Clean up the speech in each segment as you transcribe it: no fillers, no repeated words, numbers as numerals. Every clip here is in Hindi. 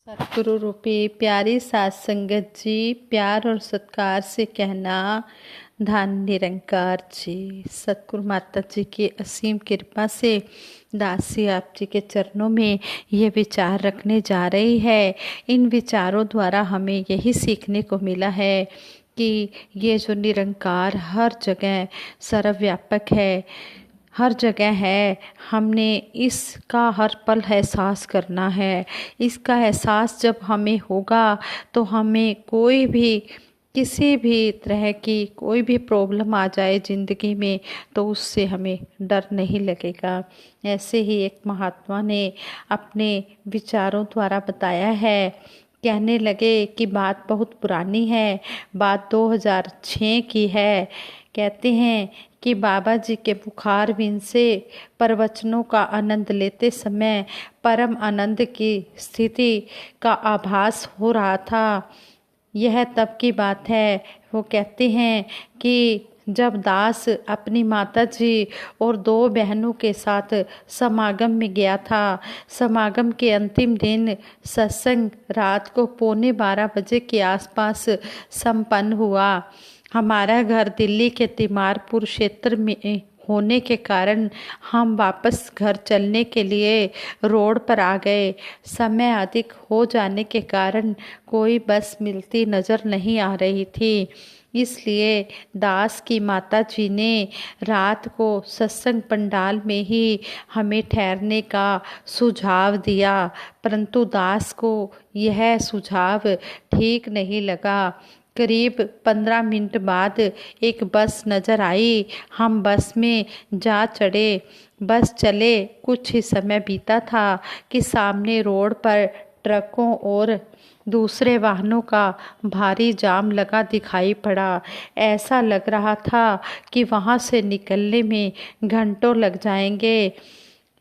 सतगुरु रूपी प्यारी सात संगत जी, प्यार और सत्कार से कहना धन निरंकार जी। सतगुरु माता जी की असीम कृपा से दासी आप जी के चरणों में ये विचार रखने जा रही है। इन विचारों द्वारा हमें यही सीखने को मिला है कि ये जो निरंकार हर जगह सर्वव्यापक है, हर जगह है। हमने इसका हर पल एहसास करना है। इसका एहसास जब हमें होगा तो हमें कोई भी किसी भी तरह की कोई भी प्रॉब्लम आ जाए ज़िंदगी में तो उससे हमें डर नहीं लगेगा। ऐसे ही एक महात्मा ने अपने विचारों द्वारा बताया है। कहने लगे कि बात बहुत पुरानी है, बात 2006 की है। कहते हैं कि बाबा जी के मुखार बिन से प्रवचनों का आनंद लेते समय परम आनंद की स्थिति का आभास हो रहा था। यह तब की बात है। वो कहते हैं कि जब दास अपनी माता जी और 2 बहनों के साथ समागम में गया था। समागम के अंतिम दिन सत्संग रात को 11:45 बजे के आसपास संपन्न हुआ। हमारा घर दिल्ली के तिमारपुर क्षेत्र में होने के कारण हम वापस घर चलने के लिए रोड पर आ गए। समय अधिक हो जाने के कारण कोई बस मिलती नज़र नहीं आ रही थी। इसलिए दास की माता जी ने रात को सत्संग पंडाल में ही हमें ठहरने का सुझाव दिया, परंतु दास को यह सुझाव ठीक नहीं लगा। करीब 15 मिनट बाद एक बस नज़र आई। हम बस में जा चढ़े। बस चले कुछ ही समय बीता था कि सामने रोड पर ट्रकों और दूसरे वाहनों का भारी जाम लगा दिखाई पड़ा। ऐसा लग रहा था कि वहाँ से निकलने में घंटों लग जाएंगे।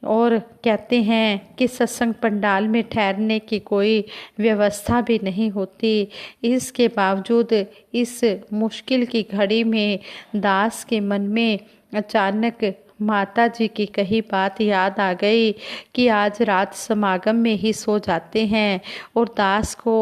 और कहते हैं कि सत्संग पंडाल में ठहरने की कोई व्यवस्था भी नहीं होती। इसके बावजूद इस मुश्किल की घड़ी में दास के मन में अचानक माता जी की कही बात याद आ गई कि आज रात समागम में ही सो जाते हैं। और दास को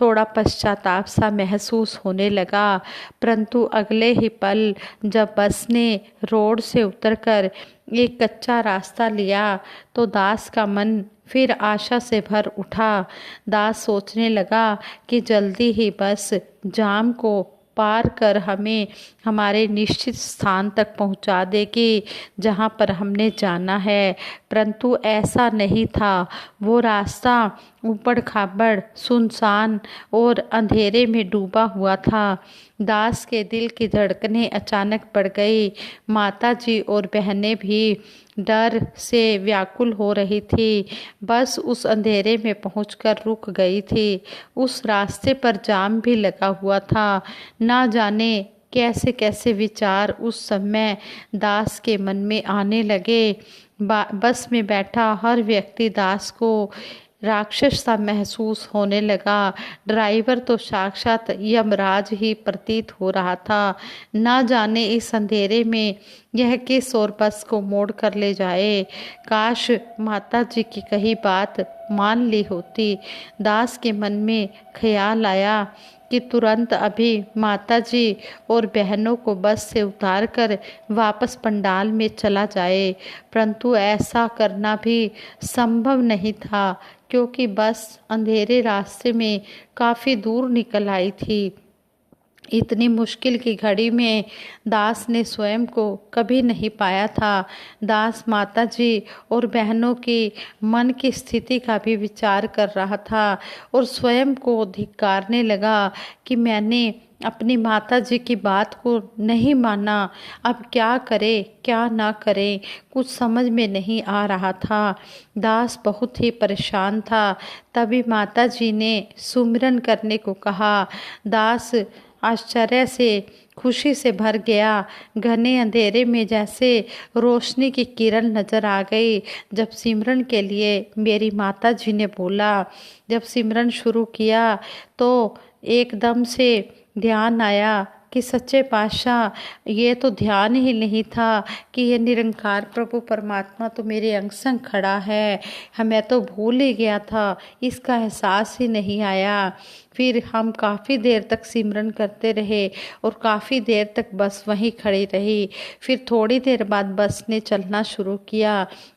थोड़ा पश्चाताप सा महसूस होने लगा। परंतु अगले ही पल जब बस ने रोड से उतरकर एक कच्चा रास्ता लिया तो दास का मन फिर आशा से भर उठा। दास सोचने लगा कि जल्दी ही बस जाम को पार कर हमें हमारे निश्चित स्थान तक पहुंचा देगी जहां पर हमने जाना है। परंतु ऐसा नहीं था। वो रास्ता ऊबड़ खाबड़, सुनसान और अंधेरे में डूबा हुआ था। दास के दिल की धड़कनें अचानक बढ़ गई। माता जी और बहनें भी डर से व्याकुल हो रही थी। बस उस अंधेरे में पहुंचकर रुक गई थी। उस रास्ते पर जाम भी लगा हुआ था। ना जाने कैसे कैसे विचार उस समय दास के मन में आने लगे। बस में बैठा हर व्यक्ति दास को राक्षस सा महसूस होने लगा। ड्राइवर तो साक्षात यमराज ही प्रतीत हो रहा था। ना जाने इस अंधेरे में यह किस ओर बस को मोड़ कर ले जाए। काश माता जी की कही बात मान ली होती। दास के मन में ख्याल आया कि तुरंत अभी माता जी और बहनों को बस से उतारकर वापस पंडाल में चला जाए। परंतु ऐसा करना भी संभव नहीं था क्योंकि बस अंधेरे रास्ते में काफ़ी दूर निकल आई थी। इतनी मुश्किल की घड़ी में दास ने स्वयं को कभी नहीं पाया था। दास माता जी और बहनों की मन की स्थिति का भी विचार कर रहा था और स्वयं को धिक्कारने लगा कि मैंने अपनी माता जी की बात को नहीं माना। अब क्या करे क्या ना करे कुछ समझ में नहीं आ रहा था। दास बहुत ही परेशान था। तभी माता जी ने सुमिरन करने को कहा। दास आश्चर्य से खुशी से भर गया। घने अंधेरे में जैसे रोशनी की किरण नजर आ गई जब सिमरन के लिए मेरी माता जी ने बोला। जब सिमरन शुरू किया तो एकदम से ध्यान आया कि सच्चे पातशाह ये तो ध्यान ही नहीं था कि ये निरंकार प्रभु परमात्मा तो मेरे अंग संग खड़ा है, मैं तो भूल ही गया था, इसका एहसास ही नहीं आया। फिर हम काफ़ी देर तक सिमरन करते रहे और काफ़ी देर तक बस वहीं खड़ी रही। फिर थोड़ी देर बाद बस ने चलना शुरू किया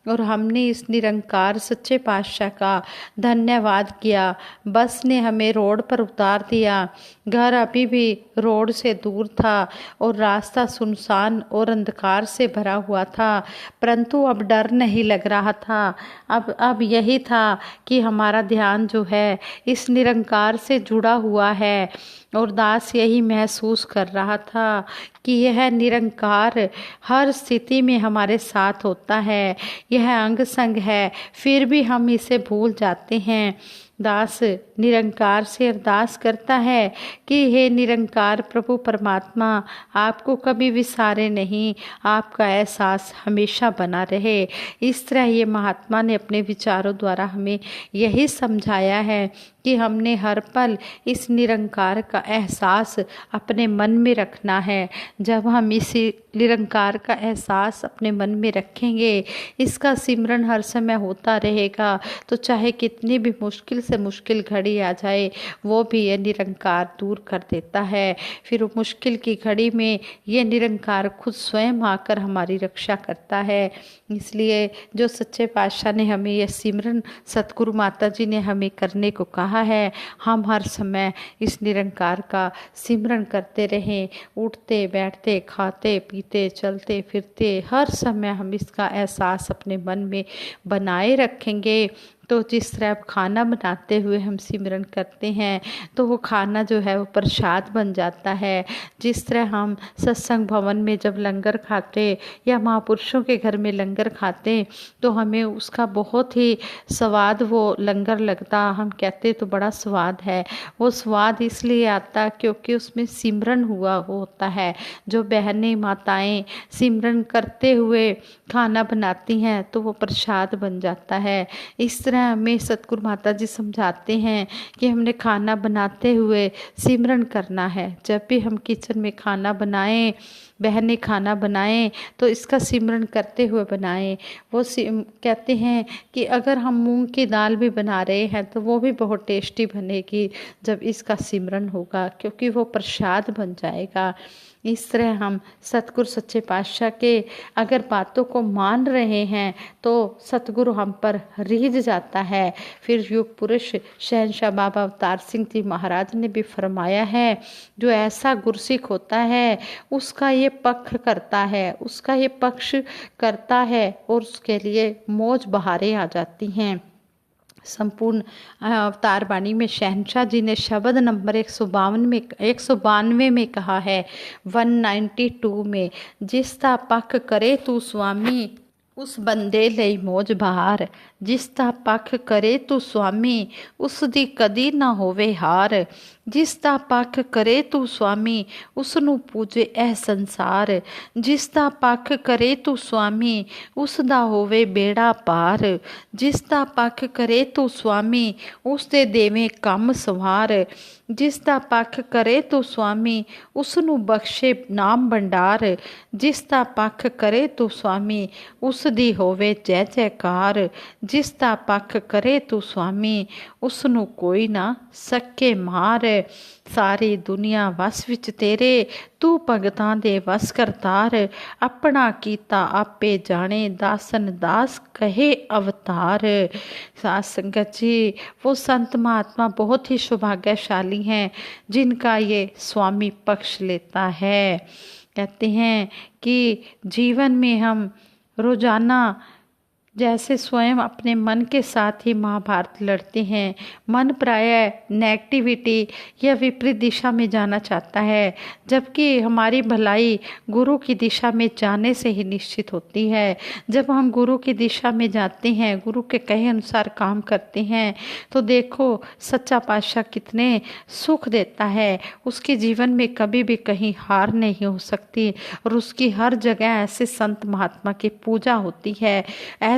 और हमने इस निरंकार सच्चे पातशाह का धन्यवाद किया। बस ने हमें रोड पर उतार दिया। घर अभी भी रोड से दूर था और रास्ता सुनसान और अंधकार से भरा हुआ था, परंतु अब डर नहीं लग रहा था। अब यही था कि हमारा ध्यान जो है इस निरंकार से जुड़ा हुआ है और दास यही महसूस कर रहा था कि यह निरंकार हर स्थिति में हमारे साथ होता है, यह अंग संग है, फिर भी हम इसे भूल जाते हैं। दास निरंकार से अरदास करता है कि हे निरंकार प्रभु परमात्मा, आपको कभी विसारे नहीं, आपका एहसास हमेशा बना रहे। इस तरह ये महात्मा ने अपने विचारों द्वारा हमें यही समझाया है कि हमने हर पल इस निरंकार का एहसास अपने मन में रखना है। जब हम इसी निरंकार का एहसास अपने मन में रखेंगे, इसका सिमरन हर समय होता रहेगा, तो चाहे कितनी भी मुश्किल से मुश्किल घड़ी आ जाए, वो भी ये निरंकार दूर कर देता है। फिर मुश्किल की घड़ी में ये निरंकार खुद स्वयं आकर हमारी रक्षा करता है। इसलिए जो सच्चे पातशाह ने हमें यह सिमरन, सतगुरु माता जी ने हमें करने को कहा है, हम हर समय इस निरंकार का सिमरन करते रहें। उठते बैठते खाते पीते चलते फिरते हर समय हम इसका एहसास अपने मन में बनाए रखेंगे। तो जिस तरह अब खाना बनाते हुए हम सिमरन करते हैं तो वो खाना जो है वो प्रसाद बन जाता है। जिस तरह हम सत्संग भवन में जब लंगर खाते या महापुरुषों के घर में लंगर खाते तो हमें उसका बहुत ही स्वाद वो लंगर लगता, हम कहते तो बड़ा स्वाद है। वो स्वाद इसलिए आता क्योंकि उसमें सिमरन हुआ होता है। जो बहनें माताएं सिमरन करते हुए खाना बनाती हैं तो वो प्रसाद बन जाता है। इस तरह हमें सतगुरु माता जी समझाते हैं कि हमने खाना बनाते हुए सिमरन करना है। जब भी हम किचन में खाना बनाएं, बहनें खाना बनाएं, तो इसका सिमरन करते हुए बनाएं। वो कहते हैं कि अगर हम मूंग की दाल भी बना रहे हैं तो वो भी बहुत टेस्टी बनेगी जब इसका सिमरन होगा, क्योंकि वो प्रसाद बन जाएगा। इस तरह हम सतगुरु सच्चे पातशाह के अगर बातों को मान रहे हैं तो सतगुरु हम पर रीझ जाता है। फिर युग पुरुष शहंशाह बाबा अवतार सिंह जी महाराज ने भी फरमाया है, जो ऐसा गुरसिख होता है उसका ये पक्ष करता है, उसका ये पक्ष करता है और उसके लिए मौज बहारें आ जाती हैं। संपूर्ण अवतार वाणी में शहंशाह जी ने शब्द नंबर 192 में कहा है, 192 में, जिसका पक्ष करे तू स्वामी उस बंदे लई मौज बहार, जिसका पक्ष करे तू स्वामी उस दी कदी ना होवे हार, जिसका पक्ष करे तू स्वामी उसनू पूजे एह संसार, जिसका पक्ष करे तू स्वामी उसदा होवे बेड़ा पार, जिसका पक्ष करे तू स्वामी उसदे देवे कम सवार, जिसका पक्ष करे तू स्वामी उसनू बख्शे नाम भंडार, जिसका पक्ष करे तू स्वामी उसदी होवे जय जयकार, जिसका पक्ष करे तू स्वामी उसनू कोई ना सके मार। सारी दुनिया वस विच तेरे तू भगतां दे वस करतार, अपना कीता आपे जाने दासन दास कहे अवतार। साथ संगत जी, वो संत महात्मा बहुत ही सौभाग्यशाली हैं जिनका ये स्वामी पक्ष लेता है। कहते हैं कि जीवन में हम रोजाना जैसे स्वयं अपने मन के साथ ही महाभारत लड़ते हैं, मन प्रायः नेगेटिविटी या विपरीत दिशा में जाना चाहता है, जबकि हमारी भलाई गुरु की दिशा में जाने से ही निश्चित होती है। जब हम गुरु की दिशा में जाते हैं, गुरु के कहे अनुसार काम करते हैं, तो देखो सच्चा पातशाह कितने सुख देता है। उसके जीवन में कभी भी कहीं हार नहीं हो सकती और उसकी हर जगह ऐसे संत महात्मा की पूजा होती है।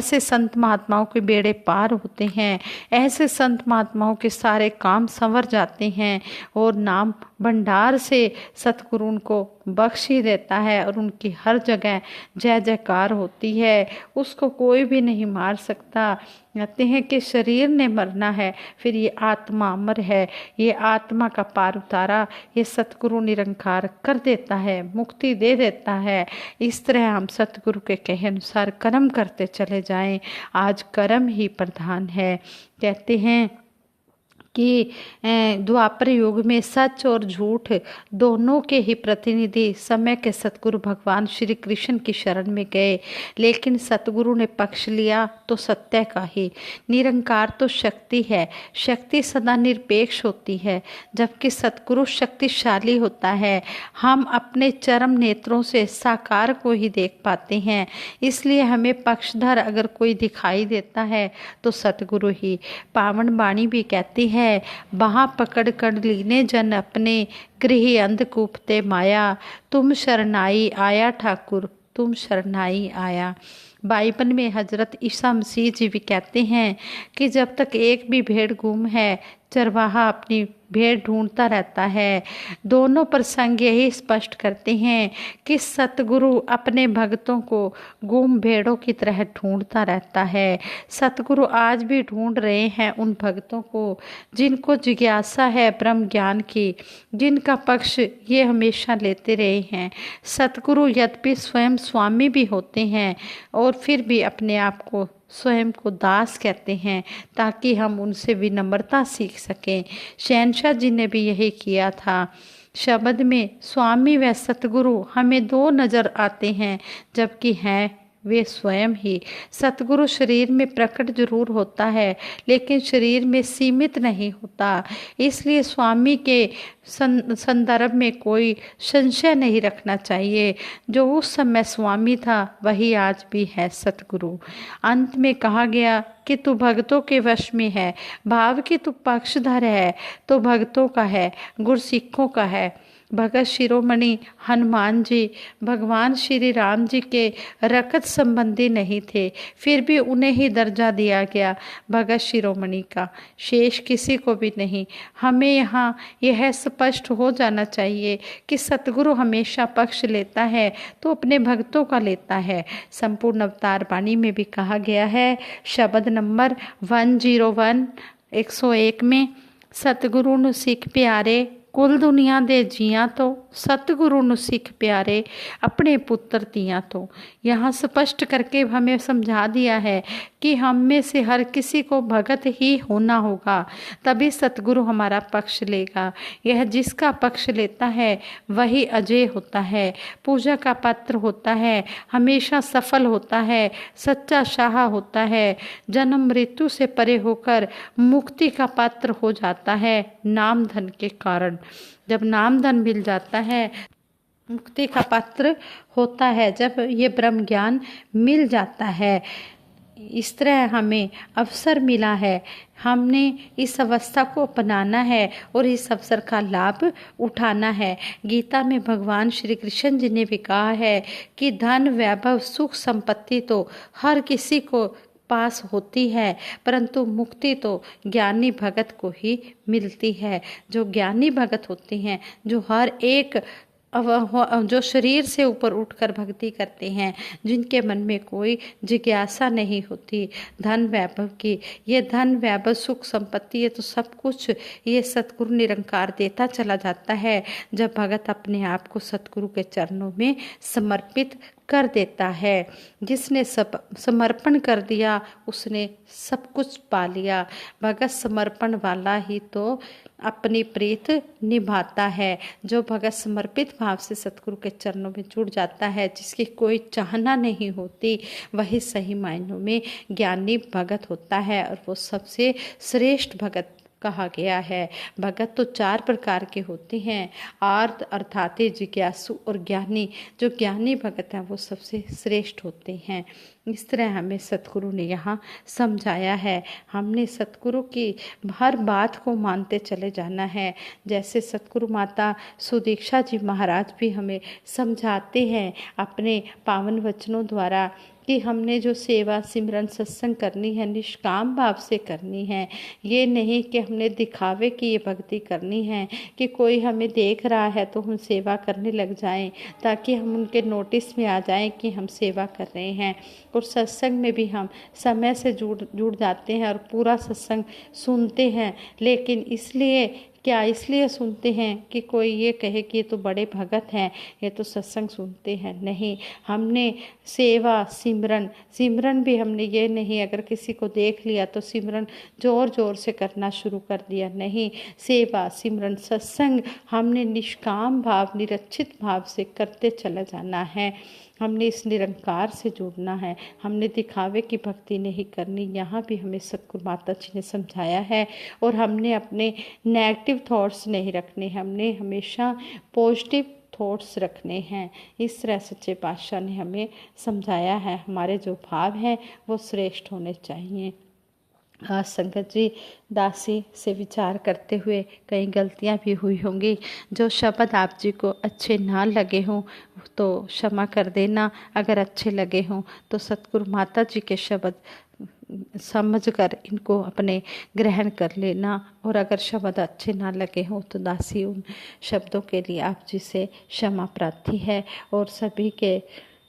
ऐसे संत महात्माओं के बेड़े पार होते हैं, ऐसे संत महात्माओं के सारे काम संवर जाते हैं और नाम भंडार से सतगुरु उनको बख्श ही देता है और उनकी हर जगह जय जयकार होती है। उसको कोई भी नहीं मार सकता। कहते हैं कि शरीर ने मरना है, फिर ये आत्मा अमर है। ये आत्मा का पार उतारा ये सतगुरु निरंकार कर देता है, मुक्ति दे देता है। इस तरह हम सतगुरु के कहे अनुसार कर्म करते चले जाएं। आज कर्म ही प्रधान है। कहते हैं कि द्वापर युग में सच और झूठ दोनों के ही प्रतिनिधि समय के सतगुरु भगवान श्री कृष्ण की शरण में गए, लेकिन सतगुरु ने पक्ष लिया तो सत्य का ही। निरंकार तो शक्ति है, शक्ति सदा निरपेक्ष होती है, जबकि सतगुरु शक्तिशाली होता है। हम अपने चरम नेत्रों से साकार को ही देख पाते हैं, इसलिए हमें पक्षधर अगर कोई दिखाई देता है तो सतगुरु ही। पावन वाणी भी कहती है, बाह पकड़ कर लीने जन अपने, गृह अंधकूपते माया, तुम शरणाई आया ठाकुर, तुम शरणाई आया। बाइबल में हजरत ईसा मसीह जी भी कहते हैं कि जब तक एक भी भेड़ गुम है, चरवाहा अपनी भेड़ ढूंढता रहता है। दोनों प्रसंग यही स्पष्ट करते हैं कि सतगुरु अपने भक्तों को गुम भेड़ों की तरह ढूंढता रहता है। सतगुरु आज भी ढूंढ रहे हैं उन भक्तों को जिनको जिज्ञासा है ब्रह्म ज्ञान की, जिनका पक्ष ये हमेशा लेते रहे हैं। सतगुरु यद्यपि स्वयं स्वामी भी होते हैं और फिर भी अपने आप को स्वयं को दास कहते हैं, ताकि हम उनसे विनम्रता सीख सकें। शहनशाह जी ने भी यही किया था। शब्द में स्वामी व सतगुरु हमें दो नजर आते हैं, जबकि हैं वे स्वयं ही। सतगुरु शरीर में प्रकट जरूर होता है, लेकिन शरीर में सीमित नहीं होता। इसलिए स्वामी के संदर्भ में कोई संशय नहीं रखना चाहिए। जो उस समय स्वामी था वही आज भी है सतगुरु। अंत में कहा गया कि तू भक्तों के वश में है, भाव कि तू पक्षधर है तो भक्तों का है, गुरसिखों का है। भगत शिरोमणि हनुमान जी भगवान श्री राम जी के रकत संबंधी नहीं थे, फिर भी उन्हें ही दर्जा दिया गया भगत शिरोमणि का, शेष किसी को भी नहीं। हमें यहाँ यह स्पष्ट हो जाना चाहिए कि सतगुरु हमेशा पक्ष लेता है तो अपने भक्तों का लेता है। संपूर्ण अवतार वाणी में भी कहा गया है, शब्द नंबर 101 101 में, सतगुरु नु सिख प्यारे कुल दुनिया दे जिया तो, सतगुरु नु सिख प्यारे अपने पुत्र दिया तो। यहाँ स्पष्ट करके हमें समझा दिया है कि हम में से हर किसी को भगत ही होना होगा, तभी सतगुरु हमारा पक्ष लेगा। यह जिसका पक्ष लेता है वही अजय होता है, पूजा का पात्र होता है, हमेशा सफल होता है, सच्चा शाह होता है, जन्म मृत्यु से परे होकर मुक्ति का पात्र हो जाता है नाम धन के कारण। जब नाम धन मिल जाता है मुक्ति का पात्र होता है, जब ये ब्रह्म ज्ञान मिल जाता है। इस तरह हमें अवसर मिला है, हमने इस अवस्था को अपनाना है और इस अवसर का लाभ उठाना है। गीता में भगवान श्री कृष्ण जी ने भी कहा है कि धन वैभव सुख संपत्ति तो हर किसी को पास होती है, परंतु मुक्ति तो ज्ञानी भगत को ही मिलती है। जो ज्ञानी भगत होते हैं, जो हर एक जो शरीर से ऊपर उठकर भक्ति करते हैं, जिनके मन में कोई जिज्ञासा नहीं होती धन वैभव की, ये धन वैभव सुख संपत्ति ये तो सब कुछ ये सतगुरु निरंकार देता चला जाता है, जब भगत अपने आप को सतगुरु के चरणों में समर्पित कर देता है। जिसने सब समर्पण कर दिया उसने सब कुछ पा लिया। भगत समर्पण वाला ही तो अपनी प्रीत निभाता है। जो भगत समर्पित भाव से सतगुरु के चरणों में जुड़ जाता है, जिसकी कोई चाहना नहीं होती, वही सही मायनों में ज्ञानी भगत होता है और वो सबसे श्रेष्ठ भगत कहा गया है। भगत तो 4 प्रकार के होते हैं, आर्त अर्थात जिज्ञासु और ज्ञानी। जो ज्ञानी भगत हैं वो सबसे श्रेष्ठ होते हैं। इस तरह हमें सतगुरु ने यहाँ समझाया है। हमने सतगुरु की हर बात को मानते चले जाना है। जैसे सतगुरु माता सुदीक्षा जी महाराज भी हमें समझाते हैं अपने पावन वचनों द्वारा कि हमने जो सेवा सिमरन सत्संग करनी है निष्काम भाव से करनी है। ये नहीं कि हमने दिखावे की ये भक्ति करनी है कि कोई हमें देख रहा है तो हम सेवा करने लग जाएं, ताकि हम उनके नोटिस में आ जाएं कि हम सेवा कर रहे हैं। और सत्संग में भी हम समय से जुड़ जाते हैं और पूरा सत्संग सुनते हैं, लेकिन इसलिए सुनते हैं कि कोई ये कहे कि ये तो बड़े भगत हैं, ये तो सत्संग सुनते हैं। नहीं, हमने सेवा सिमरन भी हमने ये नहीं अगर किसी को देख लिया तो सिमरन ज़ोर ज़ोर से करना शुरू कर दिया। नहीं, सेवा सिमरन सत्संग हमने निष्काम भाव निरक्षित भाव से करते चला जाना है। हमने इस निरंकार से जुड़ना है, हमने दिखावे की भक्ति नहीं करनी। यहाँ भी हमें सतगुरु माता जी ने समझाया है। और हमने अपने नेगेटिव थॉट्स नहीं रखने, हमने हमेशा पॉजिटिव थॉट्स रखने हैं। इस तरह सच्चे पातशाह ने हमें समझाया है। हमारे जो भाव हैं वो श्रेष्ठ होने चाहिए। आज संगत जी दासी से विचार करते हुए कई गलतियां भी हुई होंगी। जो शब्द आप जी को अच्छे ना लगे हों तो क्षमा कर देना, अगर अच्छे लगे हों तो सतगुरु माता जी के शब्द समझकर इनको अपने ग्रहण कर लेना। और अगर शब्द अच्छे ना लगे हों तो दासी उन शब्दों के लिए आप जी से क्षमा प्रार्थी है। और सभी के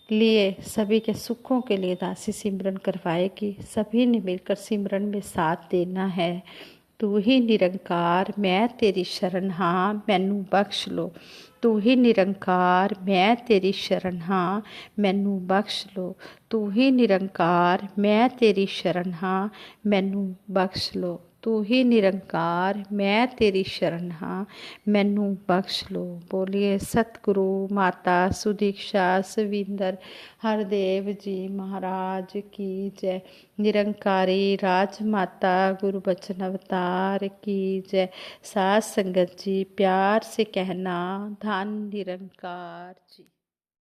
लिए, सभी के सुखों के लिए दासी सिमरन करवाएगी। सभी ने मिलकर सिमरन में साथ देना है। तू ही निरंकार मैं तेरी शरण हाँ मैनू बख्श लो। तू ही निरंकार मैं तेरी शरण हाँ मैनू बख्श लो। तू ही निरंकार मैं तेरी शरण हाँ मैनू बख्श लो। तू ही निरंकार मैं तेरी शरण हाँ मैनू बख्श लो। बोलिए सतगुरु माता सुदीक्षा सविंदर हरदेव जी महाराज की जय। निरंकारी राजमाता गुरु बचन अवतार की जय। साथ संगत जी प्यार से कहना धन निरंकार जी।